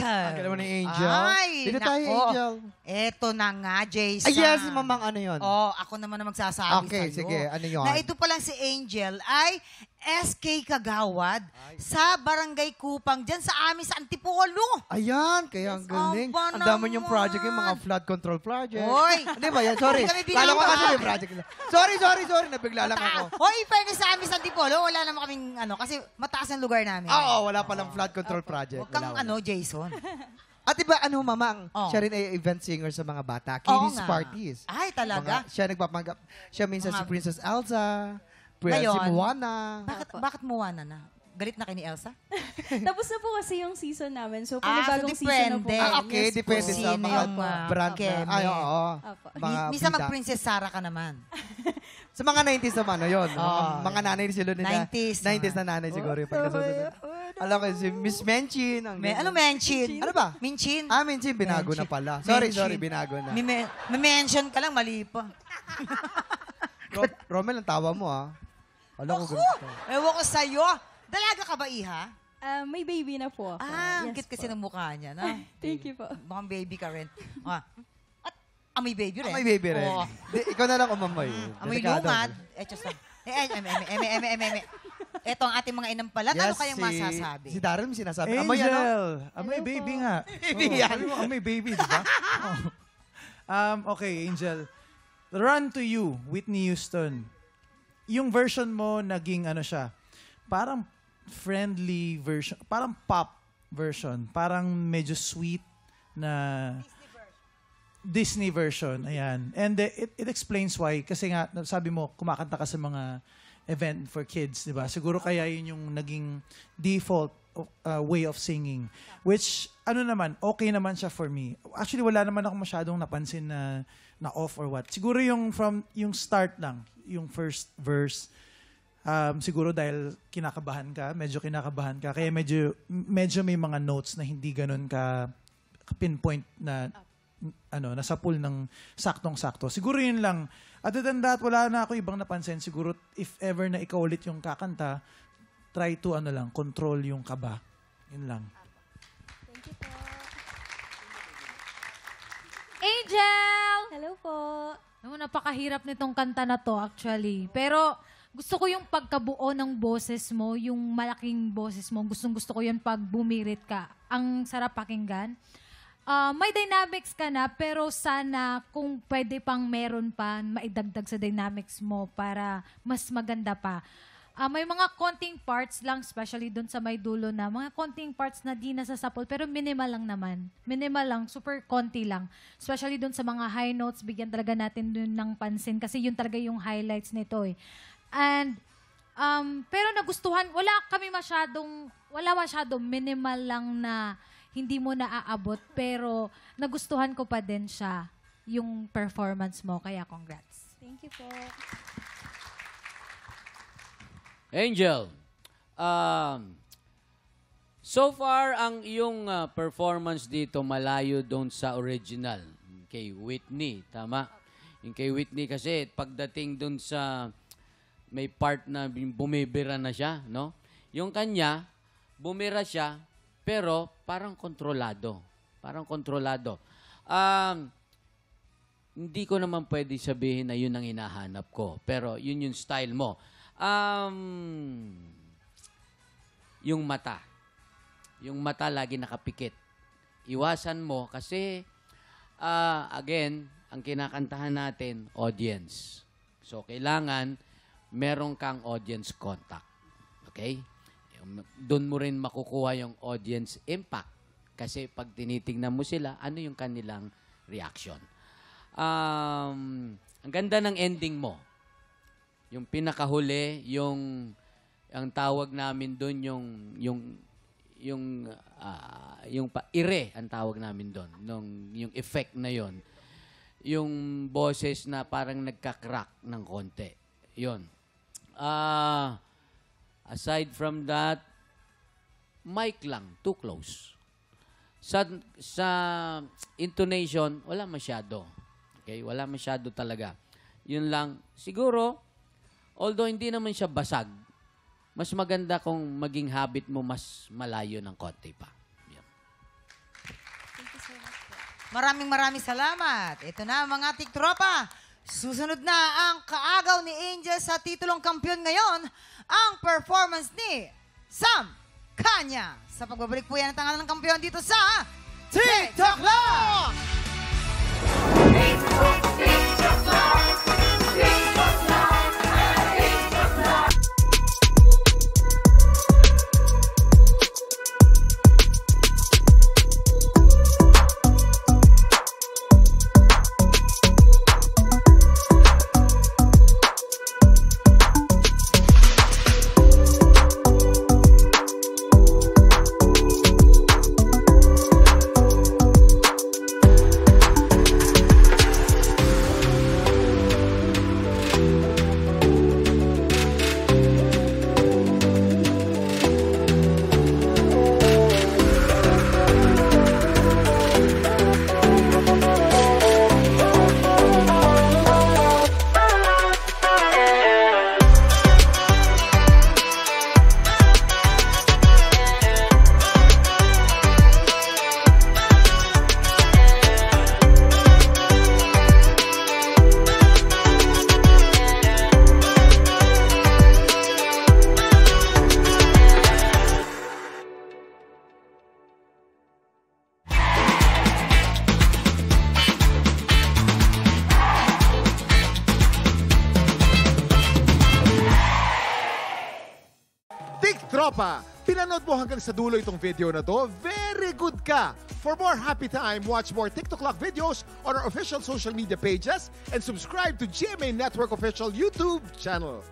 Ang galing mo ni Angel. Ay, Dito tayo, nako. Angel. Eto na nga, Jason. Ay, yes, si Mamang ano yun? Ako naman na magsasabi Okay, sa'yo. sige. Ano yun? Na ito palang si Angel ay SK Kagawad sa Barangay Kupang, dyan sa amin sa Antipolo. Ayan, kaya ang galing. Aba Ang dami yung naman. project, yung mga flood control project. Hoy! Hindi ba yan? Sorry. Hindi kami Kala ko binaba. kasi may project. Sorry. Nabigla lang ako. Hoy, fairness sa amin sa Antipolo, wala naman kaming kasi mataas ang lugar namin. Oo, wala palang flood control project. Huwag kang Wala. Jason. At iba, Mamang, Oh. siya rin ay event singer sa mga bata. Oo Kiddies nga. parties. Ay, talaga? Siya nagpapanggap. Siya minsan si Mga- Princess Elsa, si Ngayon? Moana. Bakit Moana na? Galit na kay ni Elsa? Tapos na po kasi yung season namin. So, So panibagong season na po. depende. Okay, Yes po. depende sa Sino mga yung brand na. Keme? Ay, oo. Apo. Mga Misa bida. mag-Princess Sarah ka naman. Sa mga 90s naman, yun. Oo. Mga nanay sila nila. 90s 90s na nanay siguro yung pagkasusunod. Alam ko, si Miss Menchin. Ano Menchin? Ano ba? Minchin? Menchin, binago na Menchin. pala. Menchin. Sorry, binago na. May-mention ka lang, mali pa. Romel, ang tawa mo, ah. Alam ko, Ako! ganito. Ewan ko sa'yo. Dalaga ka ba, Iha? May baby na po ako. Ang Yes cute kasi po. ng mukha niya. Na? Thank you po. Mukhang baby ka rin. At amoy baby rin. May baby rin. Oo. Di, ikaw na lang umamoy. Amoy Delikado. lumad. Just lang. Eto ang ating mga inampalat. Ano kayang masasabi? Si Darren may sinasabi. Angel! Amoy ano? Amoy Hello baby po. nga. Baby Oo, yan. sabi mo, amoy baby, di ba? Okay, Angel. Run to You, Whitney Houston. Yung version mo, naging ano siya, parang friendly version, parang pop version, parang medyo sweet na Disney version. Ayan. And it explains why. Kasi nga, sabi mo, kumakanta ka sa mga event for kids, di ba? Siguro kaya yun yung naging default way of singing. Which, ano naman, okay naman siya for me. Actually, wala naman ako masyadong napansin na off or what. Siguro yung start lang, yung first verse, siguro dahil medyo kinakabahan ka, kaya medyo may mga notes na hindi ganun ka pinpoint na nasa pool ng saktong-sakto. Siguro yun lang. Other than that, wala na ako ibang napansin. Siguro, if ever na ikaw ulit yung kakanta, try to, control yung kaba. Yun lang. Thank you po. Angel! Hello po. Napakahirap nitong kanta na to actually. Pero gusto ko yung pagkabuo ng boses mo, yung malaking boses mo. Gustong-gusto ko yun pag bumirit ka. Ang sarap pakinggan. May dynamics ka na, pero sana kung pwede pang meron pa, maidagdag sa dynamics mo para mas maganda pa. May mga konting parts lang, especially doon sa may dulo na, mga konting parts na di nasasapol, pero minimal lang naman. Minimal lang, super konti lang. Especially doon sa mga high notes, bigyan talaga natin doon ng pansin kasi yun talaga yung highlights nito eh. And, pero nagustuhan, wala masyadong minimal lang na hindi mo naaabot, pero nagustuhan ko pa din siya, yung performance mo. Kaya congrats. Thank you po. Angel, so far, ang iyong performance dito malayo doon sa original. Kay Whitney, tama? Yung kay Whitney kasi, pagdating doon sa may part na bumibira na siya, no? Yung kanya, bumira siya, pero parang kontrolado. Parang kontrolado. Hindi ko naman pwede sabihin na yun ang hinahanap ko. Pero yun yung style mo. Yung mata. Yung mata lagi nakapikit. Iwasan mo kasi, again, ang kinakantahan natin, audience. So, kailangan meron kang audience contact. Okay? Doon mo rin makukuha yung audience impact. Kasi pag tinitingnan mo sila, ano yung kanilang reaction. Ang ganda ng ending mo. Yung pinakahuli, ang tawag namin doon, yung ire, ang tawag namin doon. Yung effect na yon. Yung boses na parang nagka-crack ng konti. Yun. Aside from that, mic lang, too close. Sa intonation, wala masyado. Okay? Wala masyado talaga. Yun lang. Siguro, although hindi naman siya basag, mas maganda kung maging habit mo mas malayo ng konti pa. Yun. Maraming salamat. Ito na mga tiktropa. Susunod na ang kaagaw ni Angel sa titulong kampiyon ngayon, ang performance ni Sam Kanya. Sa pagbabalik po yan ang tangalan ng kampiyon dito sa TikTok Lock! Tropa, pinanood mo hanggang sa dulo itong video na to, very good ka! For more happy time, watch more TikTok Lock videos on our official social media pages and subscribe to GMA Network official YouTube channel.